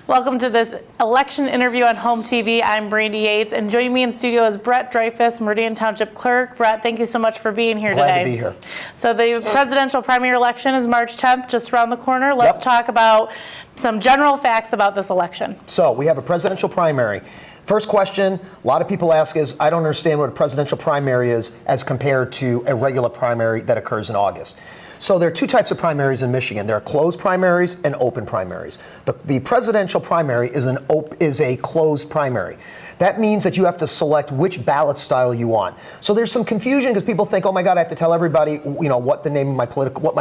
Welcome to this election interview on HOMTV. I'm Brandie Yates, and joining me in studio is Dreyfus, Meridian Township Clerk. Brett, thank you so much for being here today. Glad to be here. So the presidential primary election is March 10th, just around the corner. Let's talk about some general facts about this election. So we have a presidential primary. First question a lot of people ask is, I don't understand what a presidential primary is as compared to a regular primary that occurs in August. So there are two types of primaries in Michigan. There are closed primaries and open primaries. The presidential primary is a closed primary. That means that you have to select which ballot style you want. So there's some confusion because people think, oh my God, I have to tell everybody, what the name of my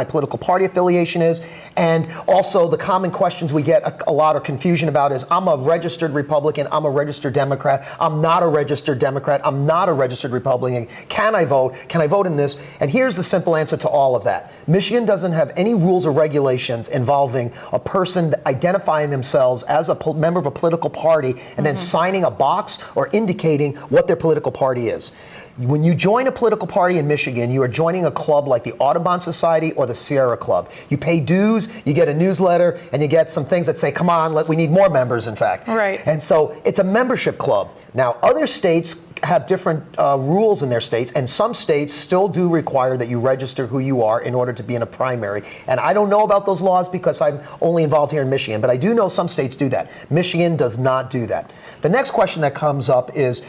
political party affiliation is, and also the common questions we get a lot of confusion about is, I'm a registered Republican, I'm a registered Democrat, I'm not a registered Democrat, I'm not a registered Republican. Can I vote? Can I vote in this? And here's the simple answer to all of that. Michigan doesn't have any rules or regulations involving a person identifying themselves as a member of a political party and then signing a box or indicating what their political party is. When you join a political party in Michigan, you are joining a club like the Audubon Society or the Sierra Club. You pay dues, you get a newsletter, and you get some things that say, come on, we need more members, in fact. Right. And so it's a membership club. Now, other states have different rules in their states, and some states still do require that you register who you are in order to be in a primary. And I don't know about those laws because I'm only involved here in Michigan, but I do know some states do that. Michigan does not do that. The next question that comes up is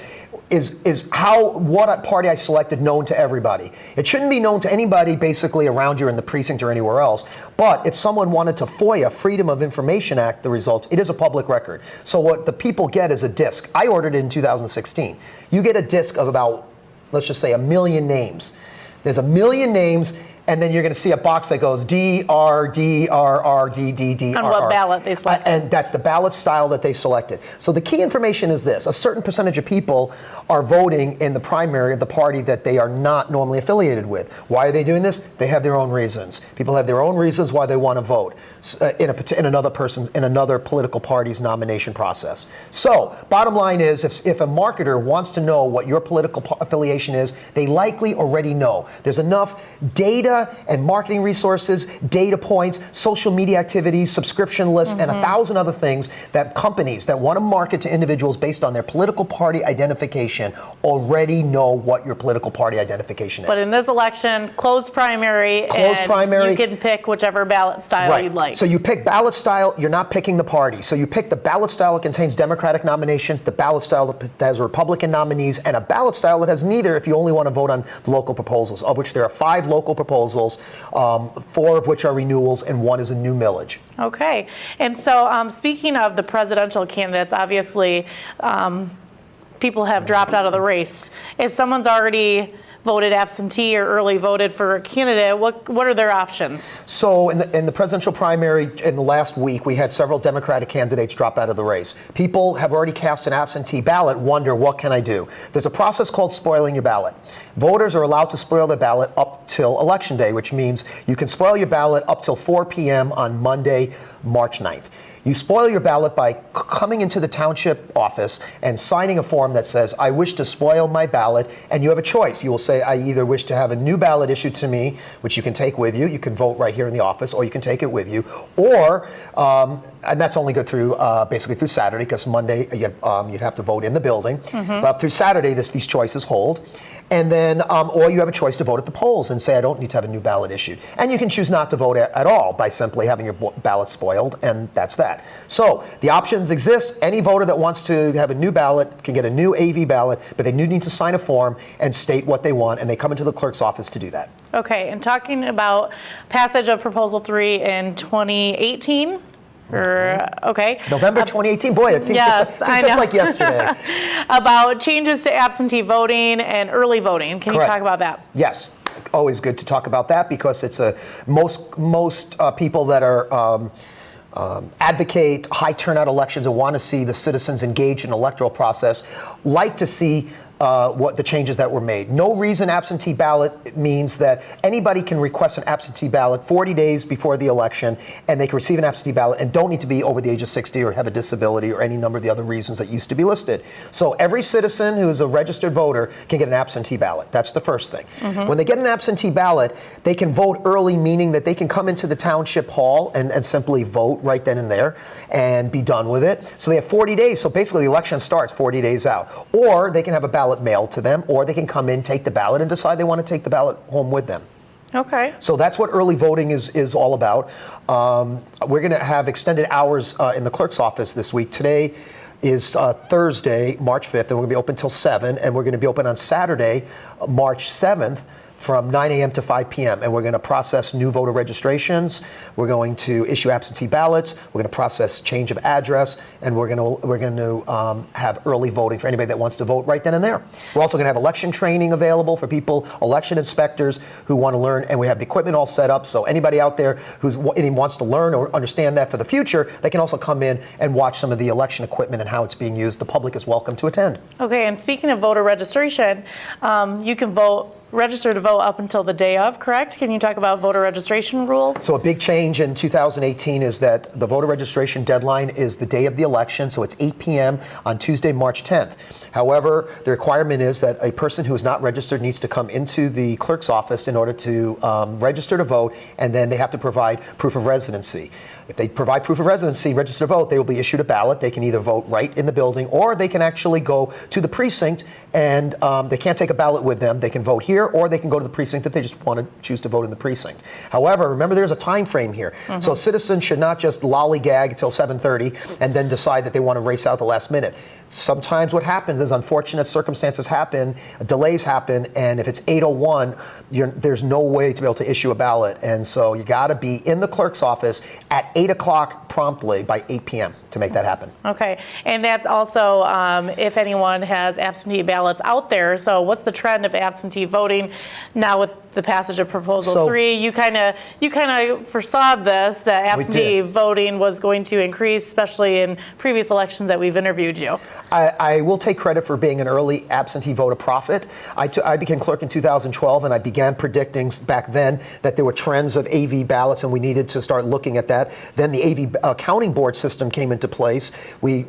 what party I selected known to everybody. It shouldn't be known to anybody basically around you in the precinct or anywhere else. But if someone wanted to FOIA, Freedom of Information Act, the results, it is a public record. So what the people get is a disc. I ordered it in 2016. You get a disc of about, let's just say, 1 million names. There's 1 million names, and then you're going to see a box that goes D, R, D, R, R, D, D, D, R, On what ballot they selected. And that's the ballot style that they selected. So the key information is this. A certain percentage of people are voting in the primary of the party that they are not normally affiliated with. Why are they doing this? They have their own reasons. People have their own reasons why they want to vote in another political party's nomination process. So bottom line is, if a marketer wants to know what your political affiliation is, they likely already know. There's enough data and marketing resources, data points, social media activities, subscription lists, and 1,000 other things that companies that want to market to individuals based on their political party identification already know what your political party identification is. But in this election, closed primary, you can pick whichever ballot style you'd like. So you pick ballot style, you're not picking the party. So you pick the ballot style that contains Democratic nominations, the ballot style that has Republican nominees, and a ballot style that has neither if you only want to vote on local proposals, of which there are 5 local proposals, 4 of which are renewals, and 1 is a new millage. Okay. And so speaking of the presidential candidates, obviously people have dropped out of the race. If someone's already voted absentee or early voted for a candidate, what are their options? So in the presidential primary in the last week, we had several Democratic candidates drop out of the race. People have already cast an absentee ballot, wonder, what can I do? There's a process called spoiling your ballot. Voters are allowed to spoil their ballot up till Election Day, which means you can spoil your ballot up till 4 p.m. on Monday, March 9th. You spoil your ballot by coming into the township office and signing a form that says, I wish to spoil my ballot, and you have a choice. You will say, I either wish to have a new ballot issued to me, which you can take with you. You can vote right here in the office, or you can take it with you. Or, and that's only good through basically through Saturday, because Monday you'd have to vote in the building. But up through Saturday, these choices hold. And then, or you have a choice to vote at the polls and say, I don't need to have a new ballot issued. And you can choose not to vote at all by simply having your ballot spoiled, and that's that. So the options exist. Any voter that wants to have a new ballot can get a new AV ballot, but they do need to sign a form and state what they want, and they come into the clerk's office to do that. Okay, and talking about passage of Proposal 3 in 2018, November 2018. Boy, it seems just like yesterday. About changes to absentee voting and early voting. Can you talk about that? Yes. Always good to talk about that because it's most people that are advocate high turnout elections and want to see the citizens engaged in the electoral process like to see what the changes that were made. No reason absentee ballot means that anybody can request an absentee ballot 40 days before the election, and they can receive an absentee ballot and don't need to be over the age of 60 or have a disability or any number of the other reasons that used to be listed. So every citizen who is a registered voter can get an absentee ballot. That's the first thing. When they get an absentee ballot, they can vote early, meaning that they can come into the township hall and simply vote right then and there and be done with it. So they have 40 days. So basically the election starts 40 days out. Or they can have a ballot mailed to them, or they can come in, take the ballot, and decide they want to take the ballot home with them. Okay. So that's what early voting is all about. We're going to have extended hours in the clerk's office this week. Today is Thursday, March 5th, and we're going to be open till 7, and we're going to be open on Saturday, March 7th, from 9 a.m. to 5 p.m. And we're going to process new voter registrations. We're going to issue absentee ballots. We're going to process change of address, and we're going to have early voting for anybody that wants to vote right then and there. We're also going to have election training available for people, election inspectors who want to learn, and we have the equipment all set up. So anybody out there who wants to learn or understand that for the future, they can also come in and watch some of the election equipment and how it's being used. The public is welcome to attend. Okay, and speaking of voter registration, you can register to vote up until the day of, correct? Can you talk about voter registration rules? So a big change in 2018 is that the voter registration deadline is the day of the election, so it's 8 p.m. on Tuesday, March 10th. However, the requirement is that a person who is not registered needs to come into the clerk's office in order to register to vote, and then they have to provide proof of residency. If they provide proof of residency, register to vote, they will be issued a ballot. They can either vote right in the building, or they can actually go to the precinct, and they can't take a ballot with them. They can vote here, or they can go to the precinct if they just want to choose to vote in the precinct. However, remember there's a time frame here. So citizens should not just lollygag until 7:30 and then decide that they want to race out the last minute. Sometimes what happens is unfortunate circumstances happen, delays happen, and if it's 8:01, there's no way to be able to issue a ballot. And so you got to be in the clerk's office at 8 o'clock promptly by 8 p.m. to make that happen. Okay, and that's also if anyone has absentee ballots out there. So what's the trend of absentee voting now with the passage of Proposal 3? You kind of foresaw this, that absentee voting was going to increase, especially in previous elections that we've interviewed you. I will take credit for being an early absentee voter prophet. I became clerk in 2012, and I began predicting back then that there were trends of AV ballots, and we needed to start looking at that. Then the AV counting board system came into place. We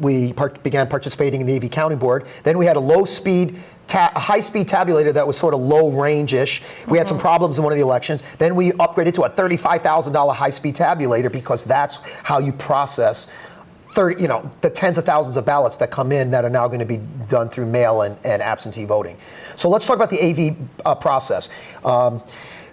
began participating in the AV counting board. Then we had a a high-speed tabulator that was sort of low-range-ish. We had some problems in one of the elections. Then we upgraded to a $35,000 high-speed tabulator because that's how you process the tens of thousands of ballots that come in that are now going to be done through mail and absentee voting. So let's talk about the AV process.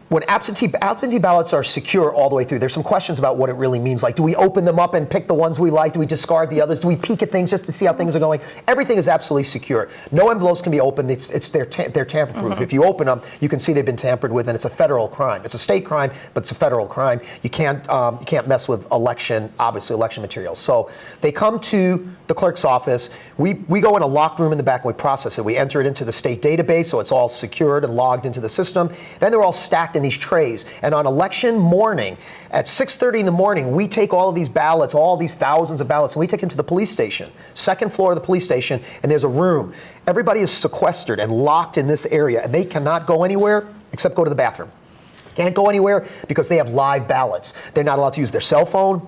When absentee ballots are secure all the way through, there's some questions about what it really means. Like, do we open them up and pick the ones we like? Do we discard the others? Do we peek at things just to see how things are going? Everything is absolutely secure. No envelopes can be opened. They're tamper-proof. If you open them, you can see they've been tampered with, and it's a federal crime. It's a state crime, but it's a federal crime. You can't mess with election materials. So they come to the clerk's office. We go in a locked room in the back and we process it. We enter it into the state database, so it's all secured and logged into the system. Then they're all stacked in these trays. And on election morning, at 6:30 in the morning, we take all of these ballots, all these thousands of ballots, and we take them to the police station, second floor of the police station, and there's a room. Everybody is sequestered and locked in this area, and they cannot go anywhere except go to the bathroom. Can't go anywhere because they have live ballots. They're not allowed to use their cell phone.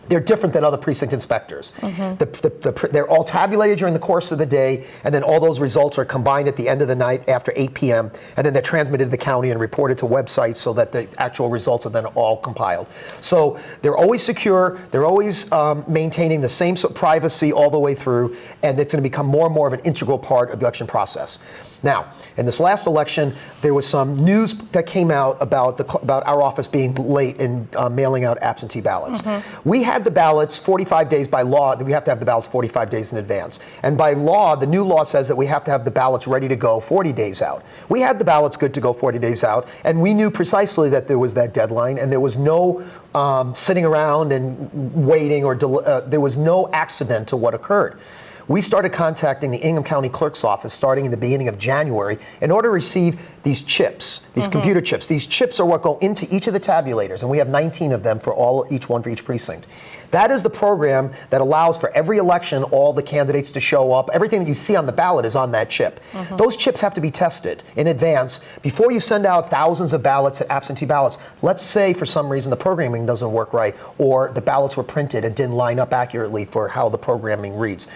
They're different than other precinct inspectors. They're all tabulated during the course of the day, and then all those results are combined at the end of the night after 8 p.m., and then they're transmitted to the county and reported to websites so that the actual results are then all compiled. So they're always secure, they're always maintaining the same sort of privacy all the way through, and it's going to become more and more of an integral part of the election process. Now, in this last election, there was some news that came out about our office being late in mailing out absentee ballots. We had the ballots 45 days by law. We have to have the ballots 45 days in advance. And by law, the new law says that we have to have the ballots ready to go 40 days out. We had the ballots good to go 40 days out, and we knew precisely that there was that deadline, and there was no sitting around and waiting, or there was no accident to what occurred. we started contacting the Ingham County Clerk's office starting in the beginning of January in order to receive these chips, these computer chips. These chips are what go into each of the tabulators, and we have 19 of them for each one for each precinct. That is the program that allows for every election all the candidates to show up. Everything that you see on the ballot is on that chip. Those chips have to be tested in advance before you send out thousands of ballots, absentee ballots. Let's say for some reason the programming doesn't work right, or the ballots were printed and didn't line up accurately for how the programming reads.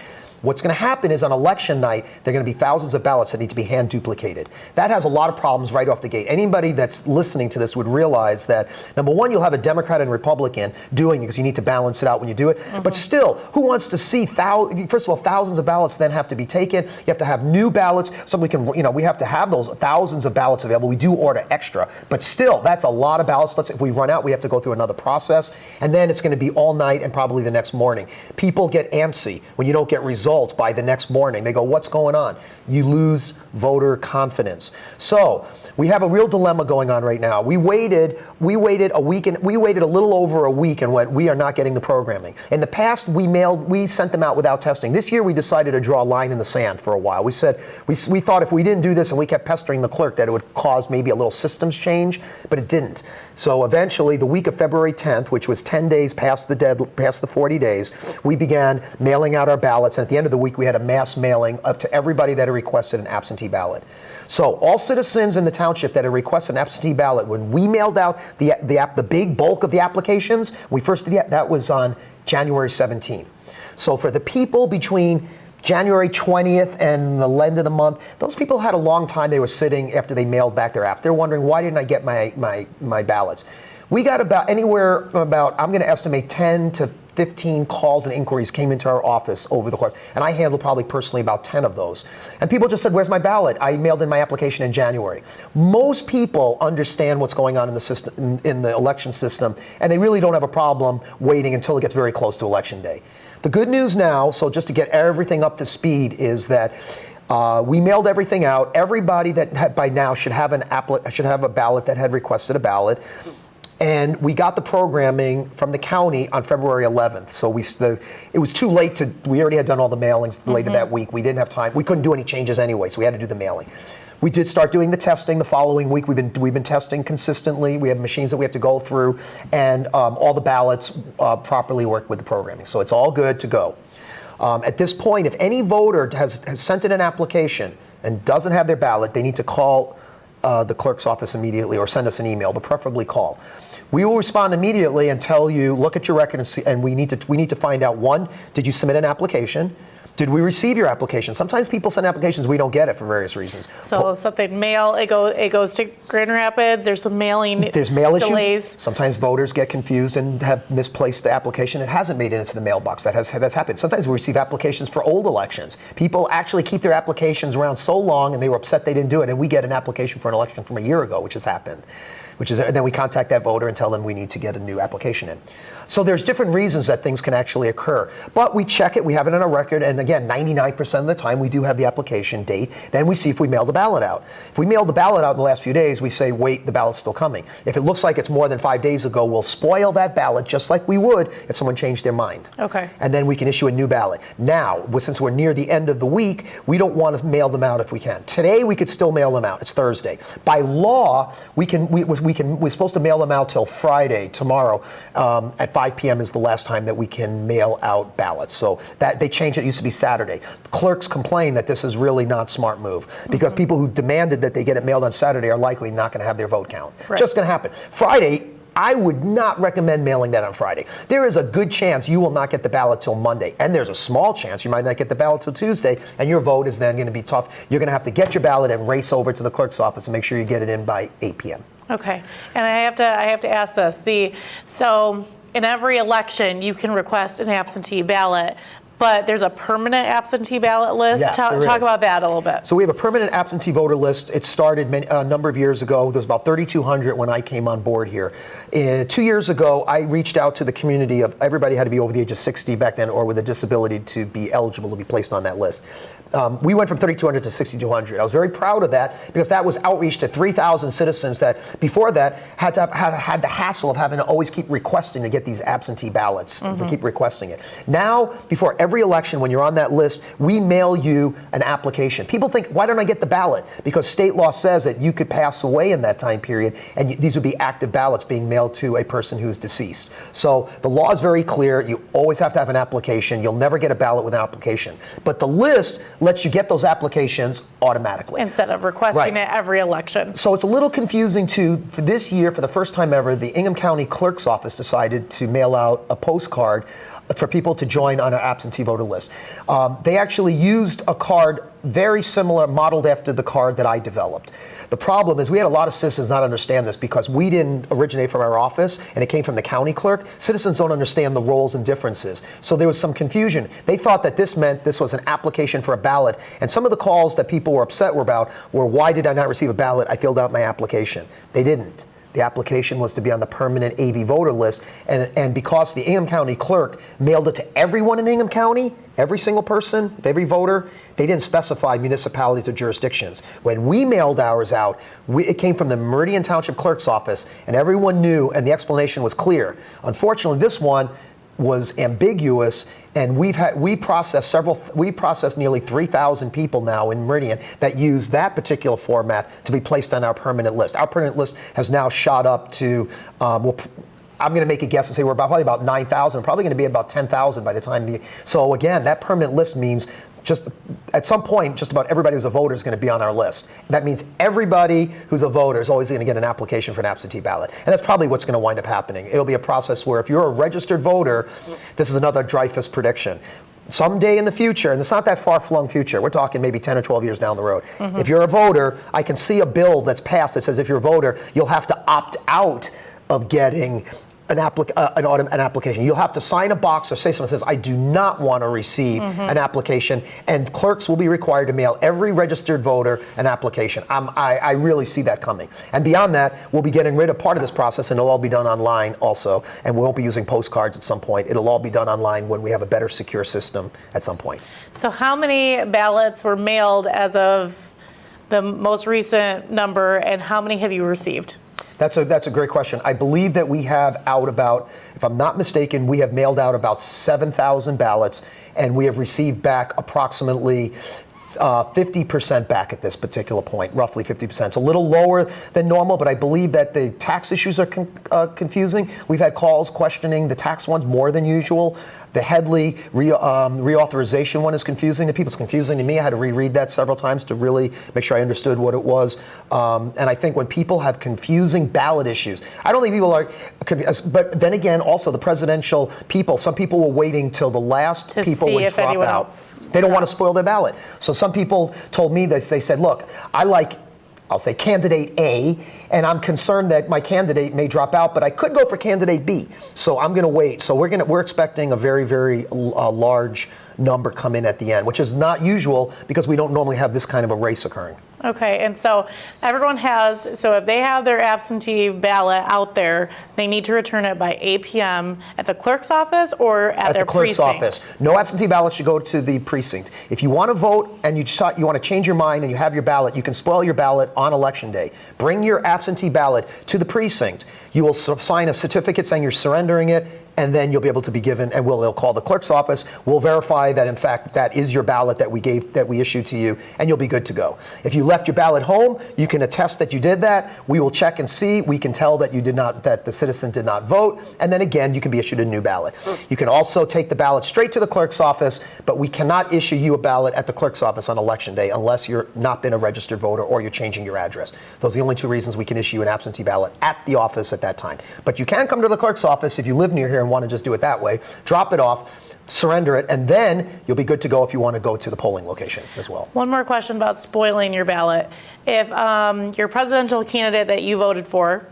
What's going to happen is on election night, there are going to be thousands of ballots that need to be hand duplicated. That has a lot of problems right off the gate. Anybody that's listening to this would realize that, number one, you'll have a Democrat and Republican doing it because you need to balance it out when you do it. But still, who wants to see, first of all, thousands of ballots then have to be taken. You have to have new ballots so we can, we have to have those thousands of ballots available. We do order extra, but still, that's a lot of ballots. If we run out, we have to go through another process. And then it's going to be all night and probably the next morning. People get antsy when you don't get results by the next morning. They go, what's going on? You lose voter confidence. So we have a real dilemma going on right now. We waited a week, and we waited a little over a week and went, we are not getting the programming. In the past, we sent them out without testing. This year, we decided to draw a line in the sand for a while. We said, we thought if we didn't do this and we kept pestering the clerk that it would cause maybe a little systems change, but it didn't. So eventually, the week of February 10th, which was 10 days past the 40 days, we began mailing out our ballots. And at the end of the week, we had a mass mailing to everybody that had requested an absentee ballot. So all citizens in the township that had requested an absentee ballot, when we mailed out the big bulk of the applications, we first did that was on January 17th. So for the people between January 20th and the end of the month, those people had a long time they were sitting after they mailed back their app. They're wondering, why didn't I get my ballots? We got about I'm going to estimate 10 to 15 calls and inquiries came into our office over the course, and I handled probably personally about 10 of those. And people just said, where's my ballot? I mailed in my application in January. Most people understand what's going on in the system, in the election system, and they really don't have a problem waiting until it gets very close to election day. The good news now, so just to get everything up to speed, is that we mailed everything out. Everybody that had by now should have a ballot that had requested a ballot. And we got the programming from the county on February 11th. So it was too late we already had done all the mailings later that week. We didn't have time. We couldn't do any changes anyway, so we had to do the mailing. We did start doing the testing the following week. We've been testing consistently. We have machines that we have to go through, and all the ballots properly work with the programming. So it's all good to go. At this point, if any voter has sent in an application and doesn't have their ballot, they need to call the clerk's office immediately or send us an email, but preferably call. We will respond immediately and tell you, look at your record and see, and we need to find out, one, did you submit an application? Did we receive your application? Sometimes people send applications, we don't get it for various reasons. So something it goes to Grand Rapids, there's some there's mail delays. Issues. Sometimes voters get confused and have misplaced the application. It hasn't made it into the mailbox. That's happened. Sometimes we receive applications for old elections. People actually keep their applications around so long and they were upset they didn't do it, and we get an application for an election from a year ago, which has happened. And then we contact that voter and tell them we need to get a new application in. So there's different reasons that things can actually occur. But we check it, we have it on a record, and again, 99% of the time we do have the application date. Then we see if we mail the ballot out. If we mail the ballot out in the last few days, we say, wait, the ballot's still coming. If it looks like it's more than 5 days ago, we'll spoil that ballot just like we would if someone changed their mind. Okay. And then we can issue a new ballot. Now, since we're near the end of the week, we don't want to mail them out if we can. Today, we could still mail them out. It's Thursday. By law, we're supposed to mail them out till Friday, tomorrow, at 5 p.m. is the last time that we can mail out ballots. So that they changed it. It used to be Saturday. Clerks complain that this is really not a smart move because people who demanded that they get it mailed on Saturday are likely not going to have their vote count. Right. Just going to happen. Friday, I would not recommend mailing that on Friday. There is a good chance you will not get the ballot till Monday, and there's a small chance you might not get the ballot till Tuesday, and your vote is then going to be tough. You're going to have to get your ballot and race over to the clerk's office and make sure you get it in by 8 p.m. Okay, and I have to ask this. So in every election, you can request an absentee ballot, but there's a permanent absentee ballot list. Yes, Talk about that a little bit. So we have a permanent absentee voter list. It started a number of years ago. There was about 3,200 when I came on board here. 2 years ago, I reached out to the community of everybody had to be over the age of 60 back then or with a disability to be eligible to be placed on that list. We went from 3,200 to 6,200. I was very proud of that because that was outreach to 3,000 citizens that before that had the hassle of having to always keep requesting to get these absentee ballots, to keep requesting it. Now, before every every election, when you're on that list, we mail you an application. People think, why don't I get the ballot? Because state law says that you could pass away in that time period, and these would be active ballots being mailed to a person who's deceased. So the law is very clear. You always have to have an application. You'll never get a ballot with an application. But the list lets you get those applications automatically. Instead of requesting it every election. So it's a little confusing too. For this year, for the first time ever, the Ingham County Clerk's office decided to mail out a postcard for people to join on our absentee voter list. They actually used a card very similar, modeled after the card that I developed. The problem is we had a lot of citizens not understand this because we didn't originate from our office and it came from the county clerk. Citizens don't understand the roles and differences. So there was some confusion. They thought that this meant this was an application for a ballot. And some of the calls that people were upset about were, why did I not receive a ballot? I filled out my application. They didn't. The application was to be on the permanent AV voter list, and because the Ingham County clerk mailed it to everyone in Ingham County, every single person, every voter, they didn't specify municipalities or jurisdictions. When we mailed ours out, it came from the Meridian Township clerk's office, and everyone knew, and the explanation was clear. Unfortunately, this one was ambiguous, and we processed nearly 3,000 people now in Meridian that use that particular format to be placed on our permanent list. Our permanent list has now shot up to, I'm going to make a guess and say we're probably about 9,000, probably going to be about 10,000 by the time so again, that permanent list means just at some point, just about everybody who's a voter is going to be on our list. That means everybody who's a voter is always going to get an application for an absentee ballot. And that's probably what's going to wind up happening. It'll be a process where if you're a registered voter, this is another Dreyfus prediction. Someday in the future, and it's not that far-flung future, we're talking maybe 10 or 12 years down the road. If you're a voter, I can see a bill that's passed that says if you're a voter, you'll have to opt out of getting an application. You'll have to sign a box or say someone says, I do not want to receive an application, and clerks will be required to mail every registered voter an application. I really see that coming. And beyond that, we'll be getting rid of part of this process, and it'll all be done online also, and we won't be using postcards at some point. It'll all be done online when we have a better secure system at some point. So how many ballots were mailed as of the most recent number, and how many have you received? That's a great question. I believe that we have out about, if I'm not mistaken, we have mailed out about 7,000 ballots, and we have received back approximately 50% back at this particular point, roughly 50%. It's a little lower than normal, but I believe that the tax issues are confusing. We've had calls questioning the tax ones more than usual. The Headley reauthorization one is confusing to people. It's confusing to me. I had to reread that several times to really make sure I understood what it was. And I think when people have confusing ballot issues, I don't think people are confused. But then again, also the presidential people, some people were waiting till the last people would drop out. They don't want to spoil their ballot. So some people told me that they said, look, I'll say candidate A, and I'm concerned that my candidate may drop out, but I could go for candidate B. So I'm going to wait. So we're expecting a very, very large number come in at the end, which is not usual because we don't normally have this kind of a race occurring. Okay, and so everyone so if they have their absentee ballot out there, they need to return it by 8 p.m. at the clerk's office or at their precinct? At the clerk's office. No absentee ballot should go to the precinct. If you want to vote and you want to change your mind and you have your ballot, you can spoil your ballot on election day. Bring your absentee ballot to the precinct. You will sign a certificate saying you're surrendering it, and then you'll be able to be given, and they'll call the clerk's office. We'll verify that in fact that is your ballot that we issued to you, and you'll be good to go. If you left your ballot home, you can attest that you did that. We will check and see. We can tell that that the citizen did not vote, and then again you can be issued a new ballot. You can also take the ballot straight to the clerk's office, but we cannot issue you a ballot at the clerk's office on election day unless you're not been a registered voter or you're changing your address. Those are the only two reasons we can issue an absentee ballot at the office at that time. But you can come to the clerk's office if you live near here and want to just do it that way, drop it off, surrender it, and then you'll be good to go if you want to go to the polling location as well. One more question about spoiling your ballot. If your presidential candidate that you voted for,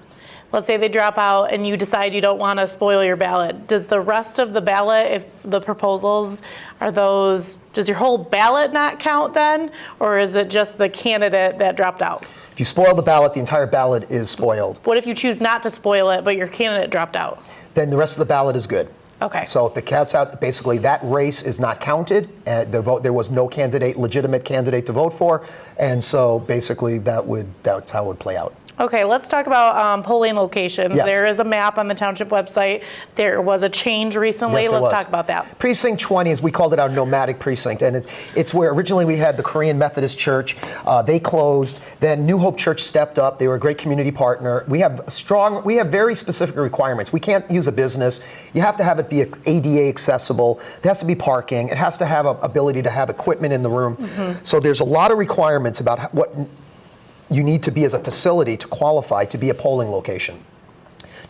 let's say they drop out and you decide you don't want to spoil your ballot, does the rest of the ballot, if the proposals are those, does your whole ballot not count then? Or is it just the candidate that dropped out? If you spoil the ballot, the entire ballot is spoiled. What if you choose not to spoil it, but your candidate dropped out? Then the rest of the ballot is good. Okay. So if the cat's out, basically that race is not counted. There was no legitimate candidate to vote for, and so basically that's how it would play out. Okay, let's talk about polling locations. Yes. There is a map on the township website. There was a change recently. Yes, there Let's was. talk about that. Precinct 20, as we called it, our nomadic precinct, and it's where originally we had the Korean Methodist Church. They closed. Then New Hope Church stepped up. They were a great community partner. We have very specific requirements. We can't use a business. You have to have it be ADA accessible. There has to be parking. It has to have an ability to have equipment in the room. Mm-hmm. So there's a lot of requirements about what you need to be as a facility to qualify to be a polling location.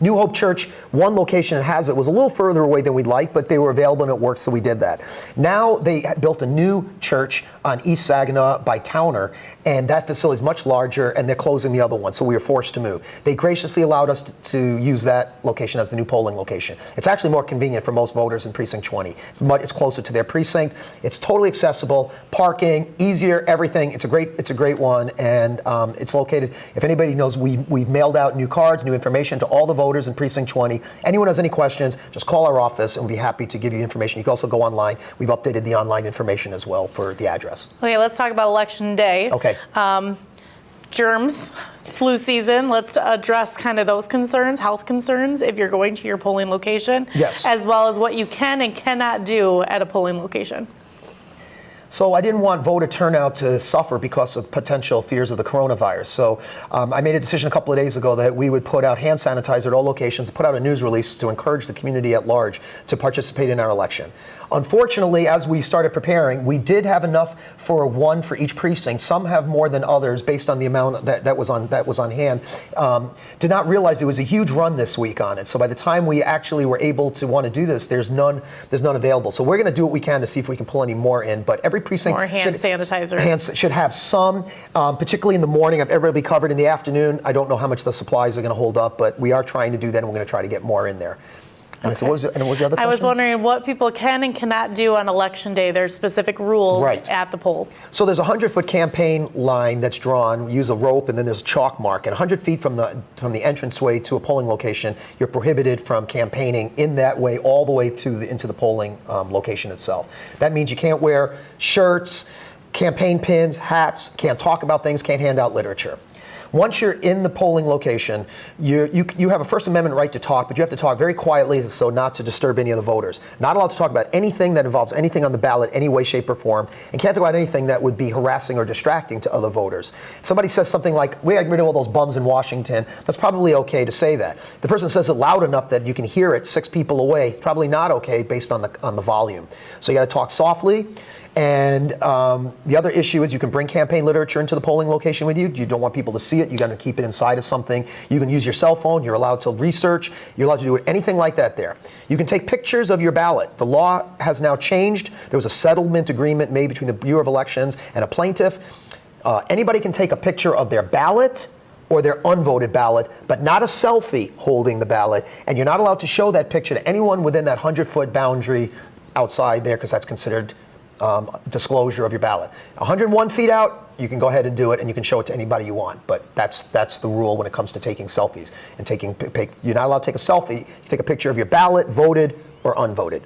New Hope Church, one location that has it, was a little further away than we'd like, but they were available and it worked, so we did that. Now they built a new church on East Saginaw by Towner, and that facility is much larger, and they're closing the other one, so we were forced to move. They graciously allowed us to use that location as the new polling location. It's actually more convenient for most voters in Precinct 20. It's closer to their precinct. It's totally accessible, parking, easier, everything. It's a great one, and it's located. If anybody knows, we've mailed out new cards, new information to all the voters in Precinct 20. Anyone has any questions, just call our office and we'll be happy to give you information. You can also go online. We've updated the online information as well for the address. Okay, let's talk about Election Day. Okay. Germs, flu season. Let's address kind of those concerns, health concerns, if you're going to your polling location. Yes. As well as what you can and cannot do at a polling location. So I didn't want voter turnout to suffer because of potential fears of the coronavirus. So I made a decision a couple of days ago that we would put out hand sanitizer at all locations, put out a news release to encourage the community at large to participate in our election. Unfortunately, as we started preparing, we did have enough for one for each precinct. Some have more than others based on the amount that was on hand. Did not realize there was a huge run this week on it. So by the time we actually were able to want to do this, there's none available. So we're going to do what we can to see if we can pull any more in. But every precinct more hand sanitizer should have some, particularly in the morning. Everybody will be covered in the afternoon. I don't know how much the supplies are going to hold up, but we are trying to do that, and we're going to try to get more in there. And so what was the other question? I was wondering what people can and cannot do on Election Day. There's specific rules at the polls. So there's a 100-foot campaign line that's drawn. We use a rope, and then there's a chalk mark. And 100 feet from the entranceway to a polling location, you're prohibited from campaigning in that way all the way into the polling location itself. That means you can't wear shirts, campaign pins, hats, can't talk about things, can't hand out literature. Once you're in the polling location, you have a First Amendment right to talk, but you have to talk very quietly so not to disturb any of the voters. Not allowed to talk about anything that involves anything on the ballot, any way, shape, or form, and can't talk about anything that would be harassing or distracting to other voters. Somebody says something like, we got rid of all those bums in Washington, that's probably okay to say that. The person says it loud enough that you can hear it 6 people away, it's probably not okay based on the volume. So you got to talk softly. And the other issue is you can bring campaign literature into the polling location with you. You don't want people to see it. You're going to keep it inside of something. You can use your cell phone. You're allowed to research. You're allowed to do anything like that there. You can take pictures of your ballot. The law has now changed. There was a settlement agreement made between the Bureau of Elections and a plaintiff. Anybody can take a picture of their ballot or their unvoted ballot, but not a selfie holding the ballot. And you're not allowed to show that picture to anyone within that 100-foot boundary outside there, because that's considered disclosure of your ballot. 101 feet out, you can go ahead and do it, and you can show it to anybody you want. But that's the rule when it comes to taking selfies. And you're not allowed to take a selfie. You take a picture of your ballot, voted or unvoted.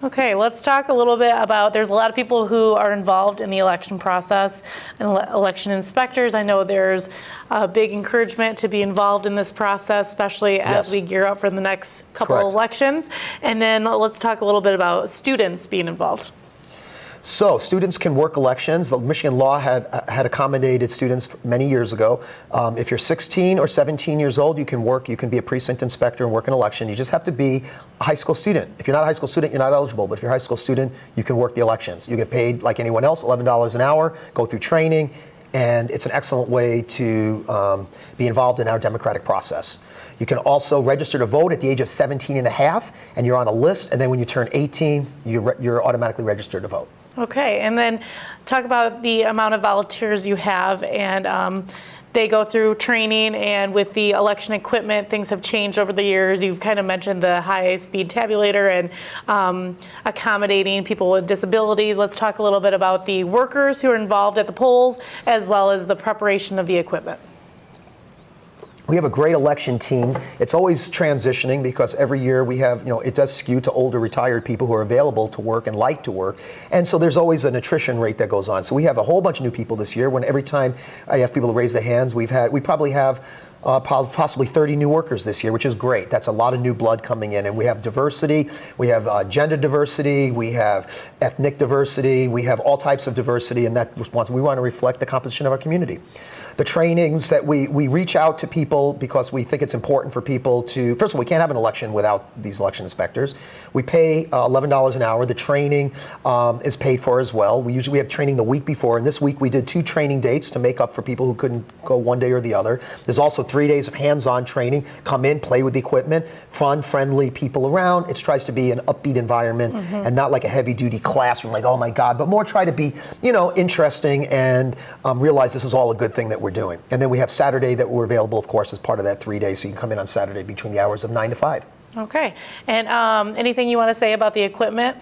Okay, let's talk a little bit about, there's a lot of people who are involved in the election process and election inspectors. I know there's a big encouragement to be involved in this process, especially as we gear up for the next couple of elections. And then let's talk a little bit about students being involved. So students can work elections. The Michigan law had accommodated students many years ago. If you're 16 or 17 years old, you can work. You can be a precinct inspector and work an election. You just have to be a high school student. If you're not a high school student, you're not eligible. But if you're a high school student, you can work the elections. You get paid like anyone else, $11 an hour, go through training, and it's an excellent way to be involved in our democratic process. You can also register to vote at the age of 17 and a half, and you're on a list. And then when you turn 18, you're automatically registered to vote. Okay, and then talk about the amount of volunteers you have, and they go through training, and with the election equipment, things have changed over the years. You've kind of mentioned the high-speed tabulator and accommodating people with disabilities. Let's talk a little bit about the workers who are involved at the polls, as well as the preparation of the equipment. We have a great election team. It's always transitioning because every year we have, it does skew to older retired people who are available to work and like to work. And so there's always an attrition rate that goes on. So we have a whole bunch of new people this year. When every time I ask people to raise their hands, we probably have possibly 30 new workers this year, which is great. That's a lot of new blood coming in. And we have diversity, we have gender diversity, we have ethnic diversity, we have all types of diversity, and that response, we want to reflect the composition of our community. The trainings that we reach out to people because we think it's important for people to, first of all, we can't have an election without these election inspectors. We pay $11 an hour. The training is paid for as well. We usually have training the week before, and this week we did 2 training dates to make up for people who couldn't go one day or the other. There's also 3 days of hands-on training. Come in, play with the equipment, fun, friendly people around. It tries to be an upbeat environment and not like a heavy-duty classroom, like, oh my God, but more try to be, interesting and realize this is all a good thing that we're doing. And then we have Saturday that we're available, of course, as part of that 3 days, so you can come in on Saturday between the hours of 9 to 5. Okay. And anything you want to say about the equipment?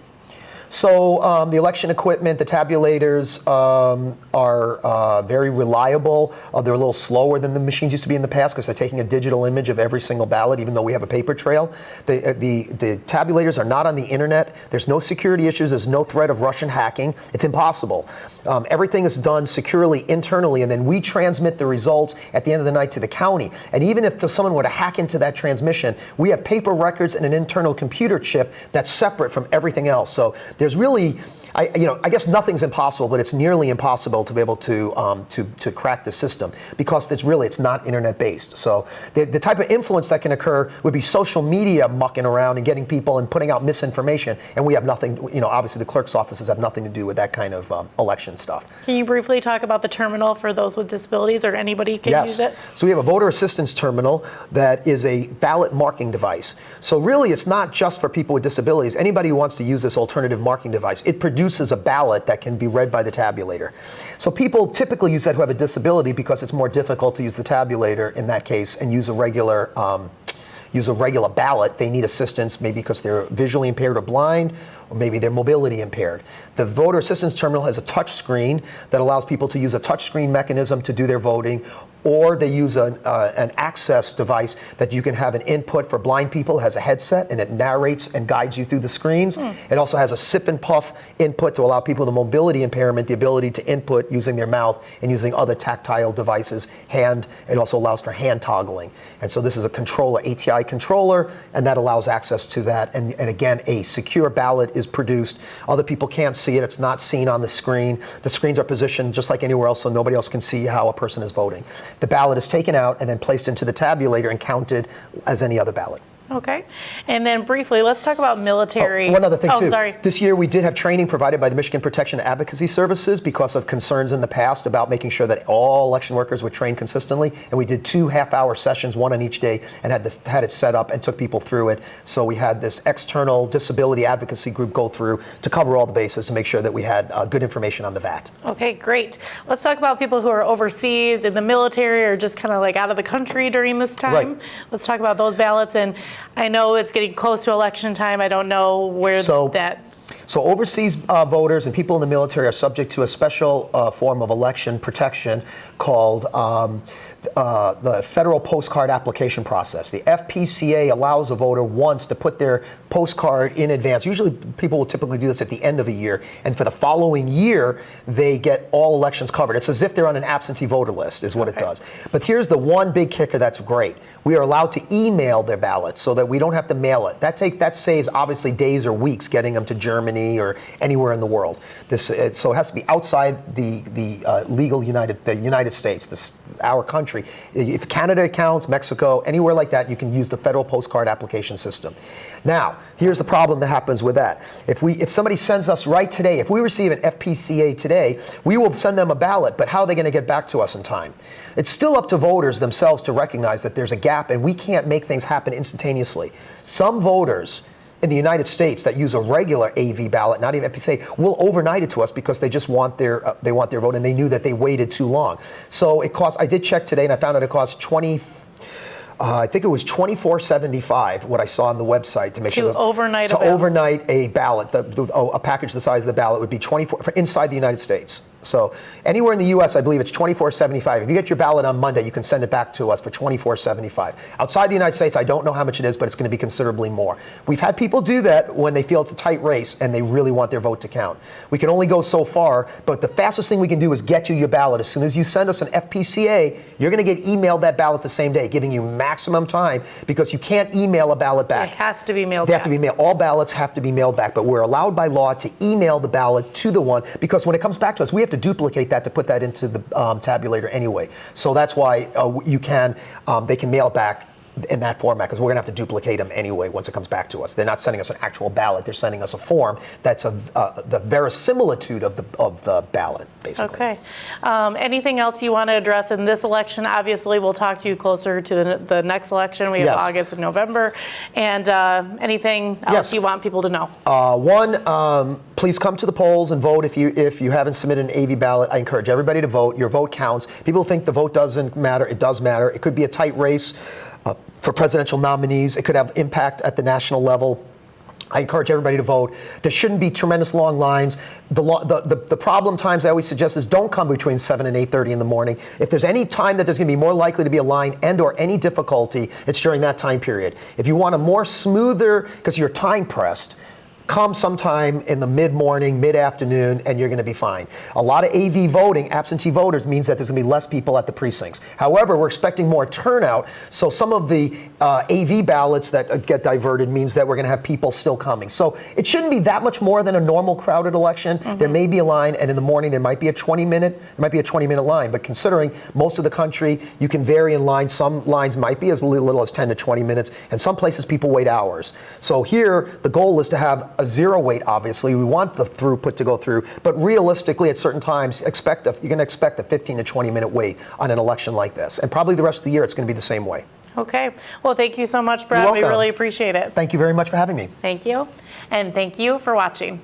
So the election equipment, the tabulators are very reliable. They're a little slower than the machines used to be in the past because they're taking a digital image of every single ballot, even though we have a paper trail. The tabulators are not on the internet. There's no security issues. There's no threat of Russian hacking. It's impossible. Everything is done securely internally, and then we transmit the results at the end of the night to the county. And even if someone were to hack into that transmission, we have paper records and an internal computer chip that's separate from everything else. So there's really, I guess nothing's impossible, but it's nearly impossible to be able to crack the system because it's not internet based. So the type of influence that can occur would be social media mucking around and getting people and putting out misinformation. And we have nothing, obviously the clerk's offices have nothing to do with that kind of election stuff. Can you briefly talk about the terminal for those with disabilities, or anybody can use it? So we have a voter assistance terminal that is a ballot marking device. So really it's not just for people with disabilities. Anybody who wants to use this alternative marking device, it produces a ballot that can be read by the tabulator. So people typically use that who have a disability because it's more difficult to use the tabulator in that case and use a regular ballot. They need assistance maybe because they're visually impaired or blind, or maybe they're mobility impaired. The voter assistance terminal has a touch screen that allows people to use a touch screen mechanism to do their voting, or they use an access device that you can have an input for blind people. It has a headset and it narrates and guides you through the screens. It also has a sip and puff input to allow people with mobility impairment the ability to input using their mouth and using other tactile devices. It also allows for hand toggling. And so this is a controller, ATI controller, and that allows access to that. And again, a secure ballot is produced. Other people can't see it. It's not seen on the screen. The screens are positioned just like anywhere else so nobody else can see how a person is voting. The ballot is taken out and then placed into the tabulator and counted as any other ballot. Okay. And then briefly, let's talk about military. One other thing, too. Sorry. This year we did have training provided by the Michigan Protection Advocacy Services because of concerns in the past about making sure that all election workers were trained consistently. And we did 2 half-hour sessions, one on each day, and had it set up and took people through it. So we had this external disability advocacy group go through to cover all the bases to make sure that we had good information on the VAT. Okay, great. Let's talk about people who are overseas, in the military, or just kind of like out of the country during this time. Right. Let's talk about those ballots. And I know it's getting close to election time. I don't know where that. So overseas voters and people in the military are subject to a special form of election protection called the Federal Postcard Application Process. The FPCA allows a voter once to put their postcard in advance. Usually people will typically do this at the end of a year, and for the following year they get all elections covered. It's as if they're on an absentee voter list is what it does. But here's the one big kicker that's great. We are allowed to email their ballots so that we don't have to mail it. That saves obviously days or weeks getting them to Germany or anywhere in the world. So it has to be outside the legal United States, our country. If Canada counts, Mexico, anywhere like that, you can use the federal postcard application system. Now, here's the problem that happens with that. If somebody sends us right today, if we receive an FPCA today, we will send them a ballot, but how are they going to get back to us in time? It's still up to voters themselves to recognize that there's a gap and we can't make things happen instantaneously. Some voters in the United States that use a regular AV ballot, not even FPCA, will overnight it to us because they just want their vote and they knew that they waited too long. So it costs, I did check today and I found out it costs I think it was $24.75 what I saw on the website to make sure overnight a ballot, a package the size of the ballot would be $24 for inside the United States. So anywhere in the U.S., I believe it's $24.75. If you get your ballot on Monday, you can send it back to us for $24.75. Outside the United States, I don't know how much it is, but it's going to be considerably more. We've had people do that when they feel it's a tight race and they really want their vote to count. We can only go so far, but the fastest thing we can do is get you your ballot. As soon as you send us an FPCA, you're going to get emailed that ballot the same day, giving you maximum time, because you can't email a ballot back. It has to be mailed They back. have to be mailed. All ballots have to be mailed back, but we're allowed by law to email the ballot to the one, because when it comes back to us, we have to duplicate that to put that into the tabulator anyway. So that's why they can mail back in that format, because we're going to have to duplicate them anyway once it comes back to us. They're not sending us an actual ballot. They're sending us a form that's the verisimilitude of the ballot, basically. Okay. Anything else you want to address in this election? Obviously, we'll talk to you closer to the next election. We have Yes. August and November. And anything else Yes. you want people to know? One, please come to the polls and vote. If you haven't submitted an AV ballot, I encourage everybody to vote. Your vote counts. People think the vote doesn't matter. It does matter. It could be a tight race for presidential nominees. It could have impact at the national level. I encourage everybody to vote. There shouldn't be tremendous long lines. The problem times I always suggest is don't come between 7 and 8:30 in the morning. If there's any time that there's going to be more likely to be a line and or any difficulty, it's during that time period. If you want a more smoother, because you're time pressed, come sometime in the mid-morning, mid-afternoon, and you're going to be fine. A lot of AV voting, absentee voters, means that there's going to be less people at the precincts. However, we're expecting more turnout, so some of the AV ballots that get diverted means that we're going to have people still coming. So it shouldn't be that much more than a normal crowded election. Mm-hmm. There may be a line, and in the morning there might be a 20-minute line, but considering most of the country, you can vary in line. Some lines might be as little as 10 to 20 minutes, and some places people wait hours. So here, the goal is to have a zero wait, obviously. We want the throughput to go through, but realistically, at certain times, you're going to expect a 15 to 20-minute wait on an election like this. And probably the rest of the year, it's going to be the same way. Okay. Well, thank you so much, Brad. You're We welcome. really appreciate it. Thank you very much for having me. Thank you. And thank you for watching.